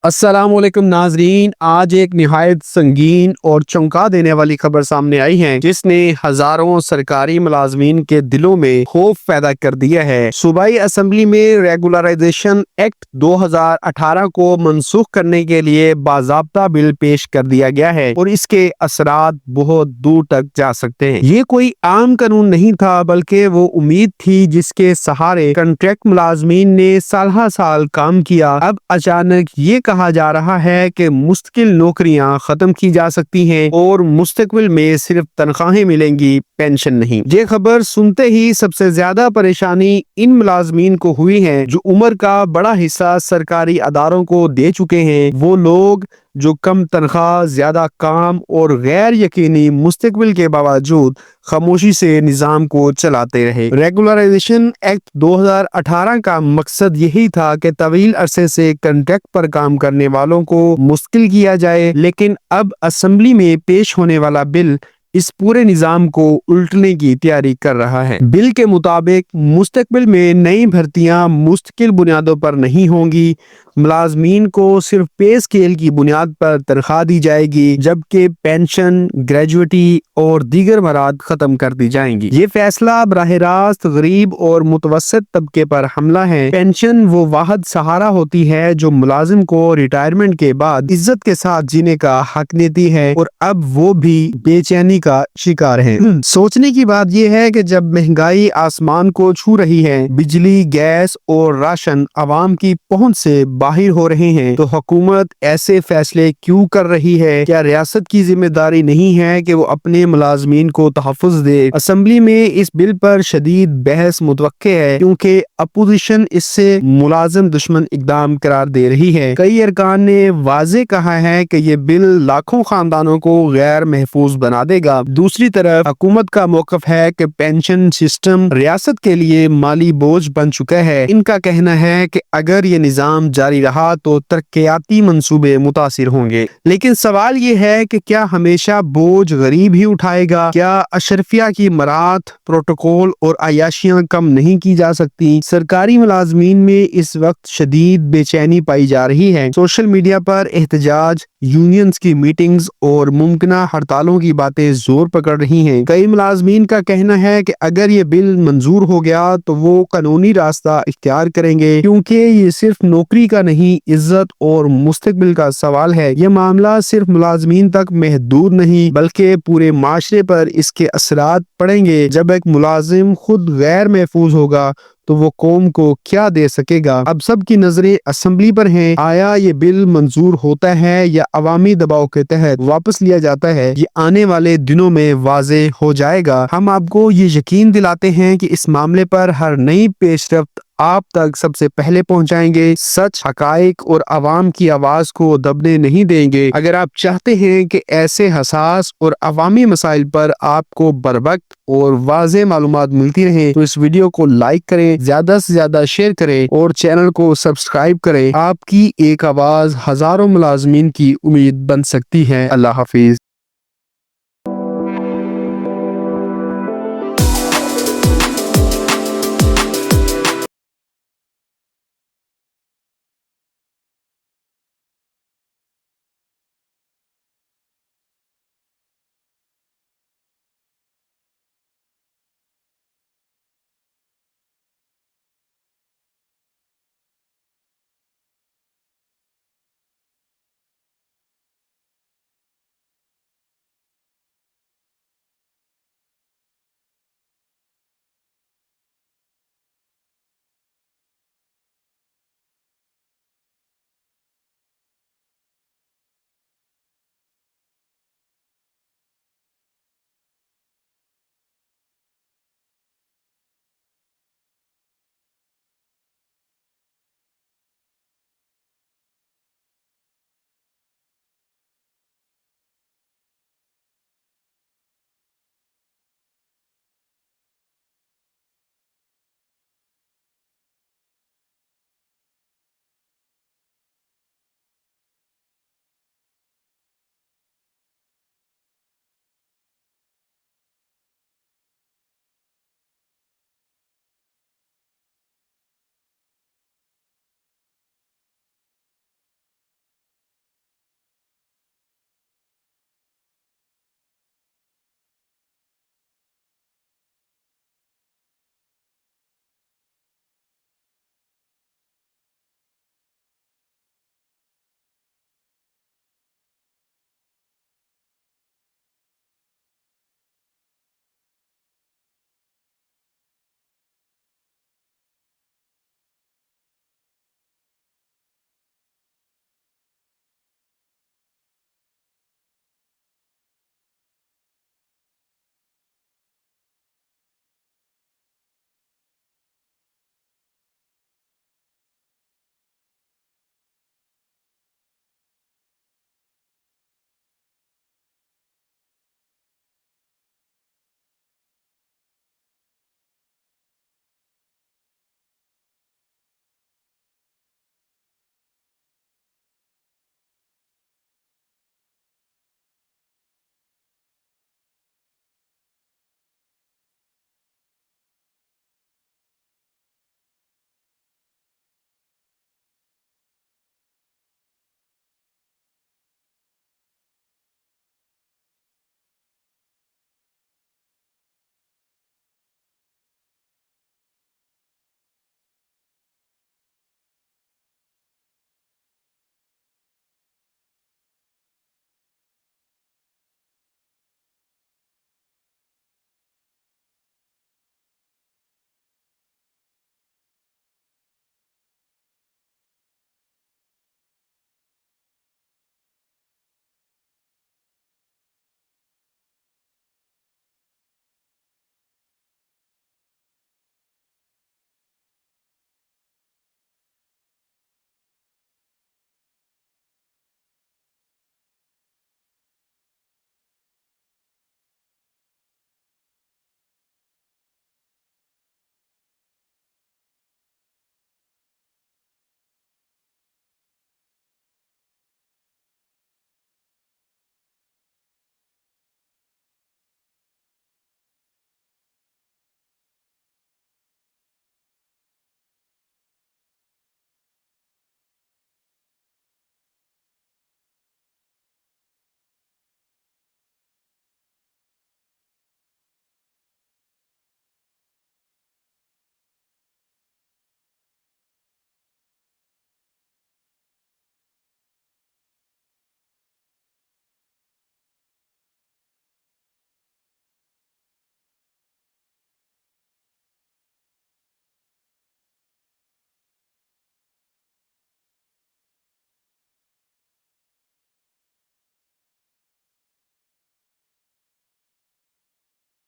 السلام علیکم ناظرین، آج ایک نہایت سنگین اور چونکا دینے والی خبر سامنے آئی ہے جس نے ہزاروں سرکاری ملازمین کے دلوں میں خوف پیدا کر دیا ہے۔ صوبائی اسمبلی میں ریگولرائزیشن ایکٹ 2018 کو منسوخ کرنے کے لیے باضابطہ بل پیش کر دیا گیا ہے اور اس کے اثرات بہت دور تک جا سکتے ہیں۔ یہ کوئی عام قانون نہیں تھا بلکہ وہ امید تھی جس کے سہارے کنٹریکٹ ملازمین نے سالہ سال کام کیا۔ اب اچانک یہ کہا جا رہا ہے کہ مستقل نوکریاں ختم کی جا سکتی ہیں اور مستقبل میں صرف تنخواہیں ملیں گی، پینشن نہیں۔ یہ خبر سنتے ہی سب سے زیادہ پریشانی ان ملازمین کو ہوئی ہے جو عمر کا بڑا حصہ سرکاری اداروں کو دے چکے ہیں۔ وہ لوگ جو کم تنخواہ، زیادہ کام اور غیر یقینی مستقبل کے باوجود خاموشی سے نظام کو چلاتے رہے۔ ریگولرائزیشن ایکٹ 2018 کا مقصد یہی تھا کہ طویل عرصے سے کنٹریکٹ پر کام کرنے والوں کو مستقل کیا جائے، لیکن اب اسمبلی میں پیش ہونے والا بل اس پورے نظام کو الٹنے کی تیاری کر رہا ہے۔ بل کے مطابق مستقبل میں نئی بھرتیاں مستقل بنیادوں پر نہیں ہوں گی، ملازمین کو صرف پے اسکیل کی بنیاد پر تنخواہ دی جائے گی، جبکہ پینشن، گریجویٹی اور دیگر برآمد ختم کر دی جائیں گی۔ یہ فیصلہ براہ راست غریب اور متوسط طبقے پر حملہ ہے۔ پینشن وہ واحد سہارا ہوتی ہے جو ملازم کو ریٹائرمنٹ کے بعد عزت کے ساتھ جینے کا حق دیتی ہے، اور اب وہ بھی بے چینی کا شکار ہیں۔ سوچنے کی بات یہ ہے کہ جب مہنگائی آسمان کو چھو رہی ہے، بجلی، گیس اور راشن عوام کی پہنچ سے باہر ہو رہے ہیں، تو حکومت ایسے فیصلے کیوں کر رہی ہے؟ کیا ریاست کی ذمہ داری نہیں ہے کہ وہ اپنے ملازمین کو تحفظ دے؟ اسمبلی میں اس بل پر شدید بحث متوقع ہے کیونکہ اپوزیشن اس سے ملازم دشمن اقدام قرار دے رہی ہے۔ کئی ارکان نے واضح کہا ہے کہ یہ بل لاکھوں خاندانوں کو غیر محفوظ بنا دے گا۔ دوسری طرف حکومت کا موقف ہے کہ پینشن سسٹم ریاست کے لیے مالی بوجھ بن چکا ہے۔ ان کا کہنا ہے کہ اگر یہ نظام جاری رہا تو ترقیاتی منصوبے متاثر ہوں گے۔ لیکن سوال یہ ہے کہ کیا ہمیشہ بوجھ غریب ہی اٹھائے گا؟ کیا اشرفیہ کی مراعات، پروٹوکول اور عیاشیاں کم نہیں کی جا سکتی؟ سرکاری ملازمین میں اس وقت شدید بے چینی پائی جا رہی ہے۔ سوشل میڈیا پر احتجاج، یونینز کی میٹنگز اور ممکنہ ہڑتالوں کی باتیں زور پکڑ رہی ہیں۔ کئی ملازمین کا کہنا ہے کہ اگر یہ بل منظور ہو گیا تو وہ قانونی راستہ اختیار کریں گے، کیونکہ یہ صرف نوکری کا نہیں، عزت اور مستقبل کا سوال ہے۔ یہ معاملہ صرف ملازمین تک محدود نہیں بلکہ پورے معاشرے پر اس کے اثرات پڑیں گے۔ جب ایک ملازم خود غیر محفوظ ہوگا تو وہ قوم کو کیا دے سکے گا؟ اب سب کی نظریں اسمبلی پر ہیں۔ آیا یہ بل منظور ہوتا ہے یا عوامی دباؤ کے تحت واپس لیا جاتا ہے؟ یہ آنے والے دنوں میں واضح ہو جائے گا۔ ہم آپ کو یہ یقین دلاتے ہیں کہ اس معاملے پر ہر نئی پیش رفت آپ تک سب سے پہلے پہنچائیں گے۔ سچ، حقائق اور عوام کی آواز کو دبنے نہیں دیں گے۔ اگر آپ چاہتے ہیں کہ ایسے حساس اور عوامی مسائل پر آپ کو بروقت اور واضح معلومات ملتی رہیں تو اس ویڈیو کو لائک کریں، زیادہ سے زیادہ شیئر کریں اور چینل کو سبسکرائب کریں۔ آپ کی ایک آواز ہزاروں ملازمین کی امید بن سکتی ہے۔ اللہ حافظ۔